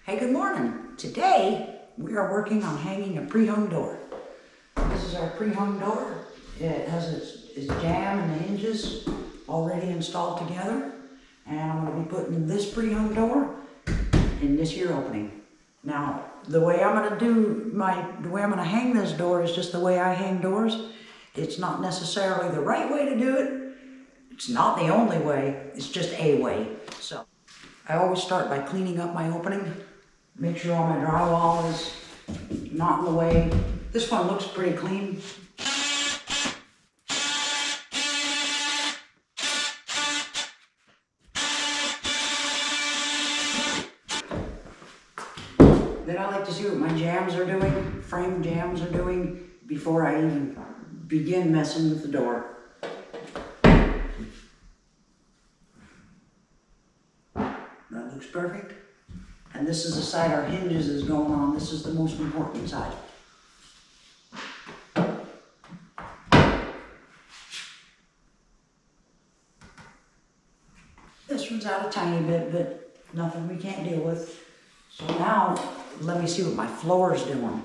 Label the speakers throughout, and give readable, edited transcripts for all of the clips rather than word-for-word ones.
Speaker 1: Hey, good morning. Today, we are working on hanging a pre-hung door. This is our pre-hung door. It has its jamb and the hinges already installed together. And I'm going to be putting this pre-hung door in this here opening. Now, the way I'm going to hang this door is just the way I hang doors. It's not necessarily the right way to do it. It's not the only way. It's just a way. So, I always start by cleaning up my opening. Make sure all my drywall is not in the way. This one looks pretty clean. Then I like to see what my jambs are doing, frame jambs are doing, before I even begin messing with the door. That looks perfect. And this is the side our hinges is going on. This is the most important side. This one's out a tiny bit, but nothing we can't deal with. So now, let me see what my floor is doing.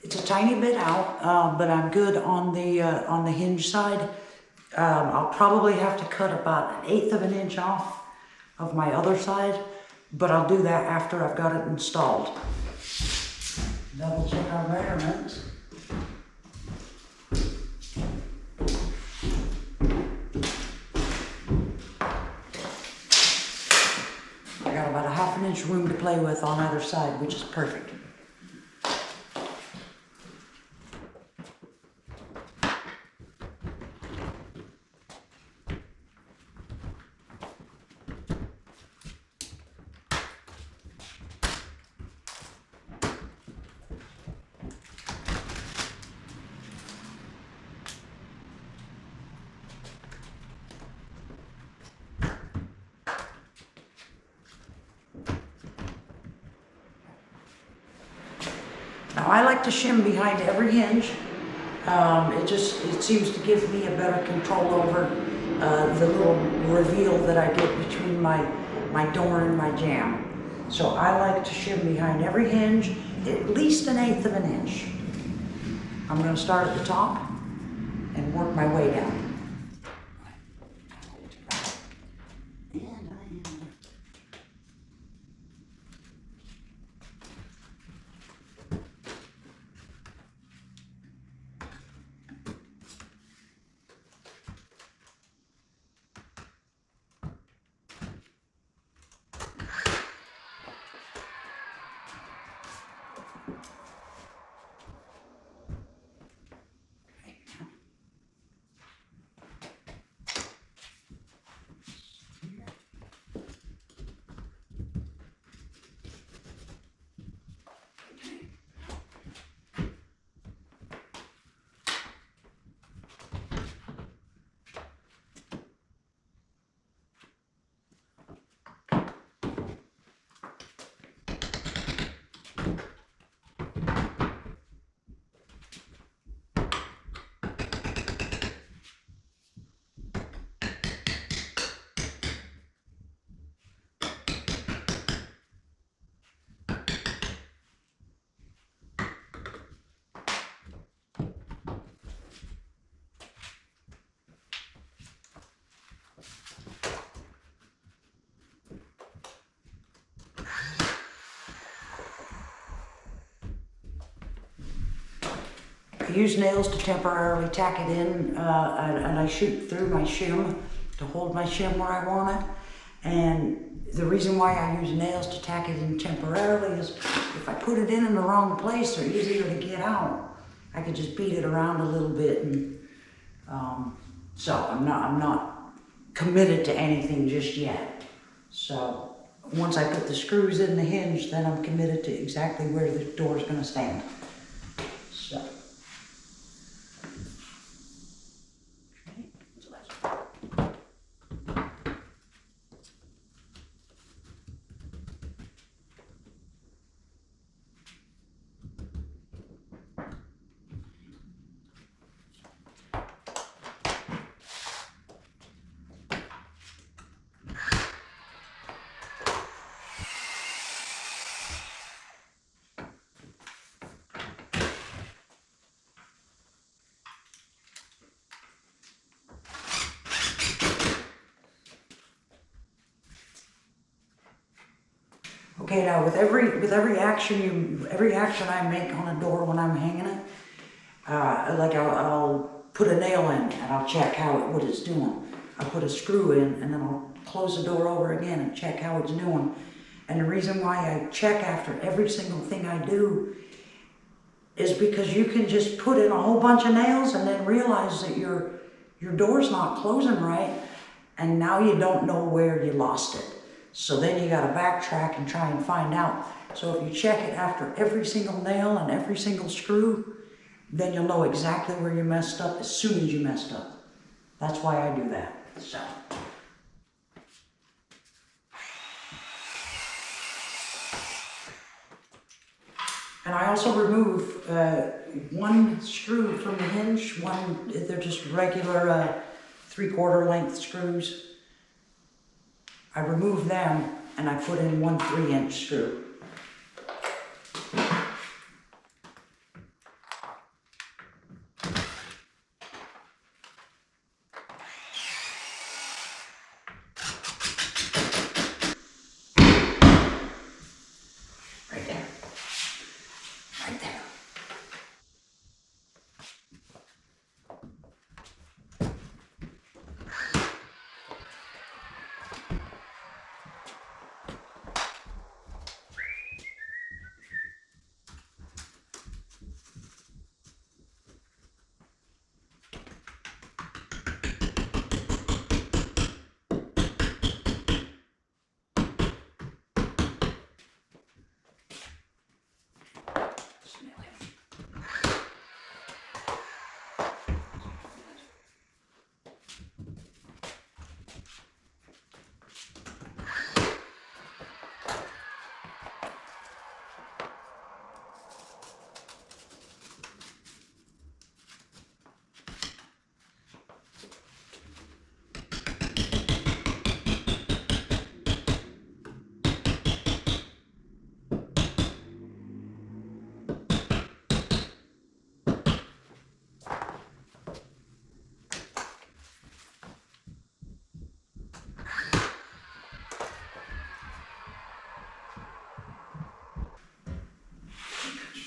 Speaker 1: It's a tiny bit out, but I'm good on the hinge side. I'll probably have to cut about 1/8 of an inch off of my other side, but I'll do that after I've got it installed. Double check our measurements. I got about 1/2 inch room to play with on either side, which is perfect. Now I like to shim behind every hinge. It seems to give me a better control over the little reveal that I get between my door and my jamb. So I like to shim behind every hinge at least 1/8 of an inch. I'm going to start at the top and work my way down. I use nails to temporarily tack it in, and I shoot through my shim to hold my shim where I want it. And the reason why I use nails to tack it in temporarily is if I put it in the wrong place, they're easier to get out. I could just beat it around a little bit, and so I'm not committed to anything just yet. So once I put the screws in the hinge, then I'm committed to exactly where the door is going to stand. So Okay, now with every action I make on a door when I'm hanging it, like I'll put a nail in and I'll check what it's doing. I'll put a screw in and then I'll close the door over again and check how it's doing. And the reason why I check after every single thing I do is because you can just put in a whole bunch of nails and then realize that your door's not closing right, and now you don't know where you lost it. So then you gotta backtrack and try and find out. So if you check it after every single nail and every single screw, then you'll know exactly where you messed up as soon as you messed up. That's why I do that, so. And I also remove one screw from the hinge. They're just regular 3/4 length screws. I remove them and I put in one 3-inch screw. Right there. Right there.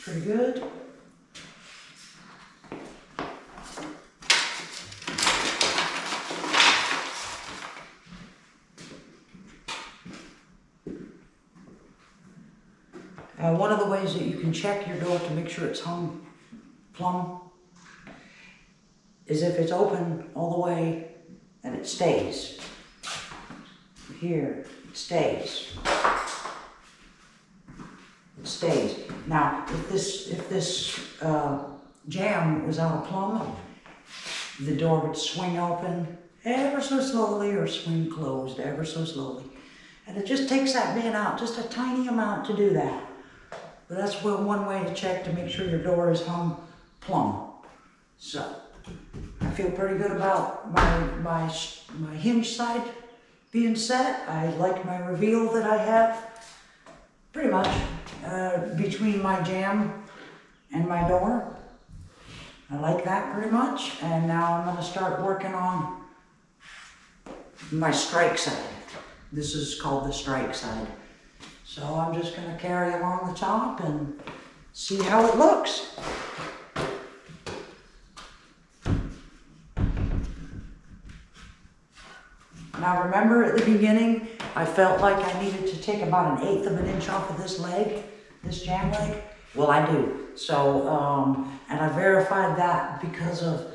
Speaker 1: Pretty good. One of the ways that you can check your door to make sure it's hung plumb is if it's open all the way and it stays. Here, it stays. It stays. Now, if this jamb was out of plumb, the door would swing open ever so slowly or swing closed ever so slowly. And it just takes that being out, just a tiny amount to do that. But that's one way to check to make sure your door is hung plumb. So, I feel pretty good about my hinge side being set. I like my reveal that I have, pretty much, between my jamb and my door. I like that pretty much. And now I'm gonna start working on my strike side. This is called the strike side. So I'm just gonna carry along the top and see how it looks. Now remember at the beginning, I felt like I needed to take about 1/8 of an inch off of this leg, this jamb leg. Well, I do. So, and I verified that because of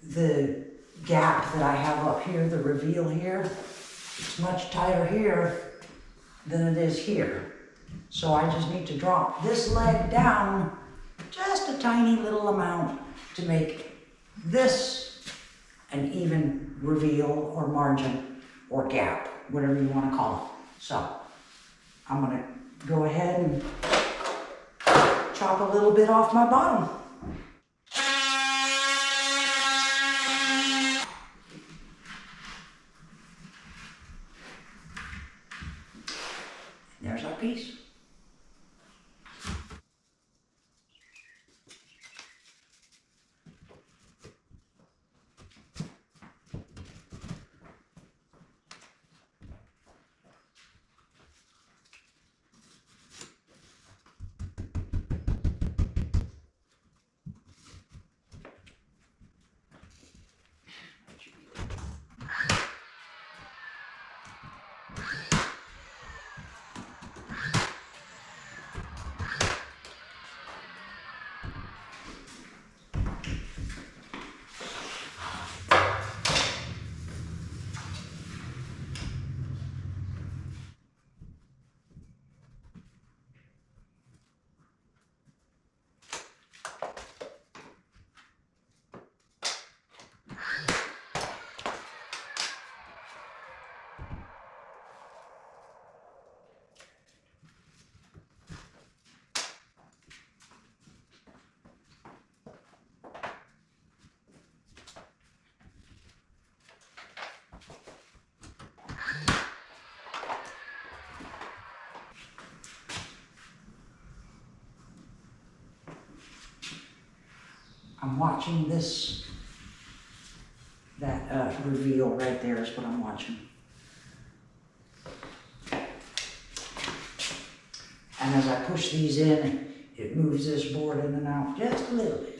Speaker 1: the gap that I have up here, the reveal here. It's much tighter here than it is here. So I just need to drop this leg down just a tiny little amount to make this an even reveal or margin or gap, whatever you want to call it. So I'm going to go ahead and chop a little bit off my bottom. There's our piece. watching this, that reveal right there is what I'm watching. And as I push these in, it moves this board in and out just a little bit.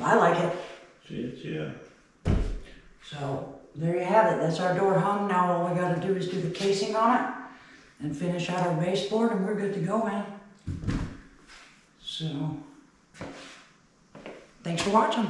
Speaker 1: I like it.
Speaker 2: Yeah.
Speaker 1: So there you have it. That's our door hung. Now all we got to do is do the casing on it and finish out our baseboard, and we're good to go, man. So thanks for watching.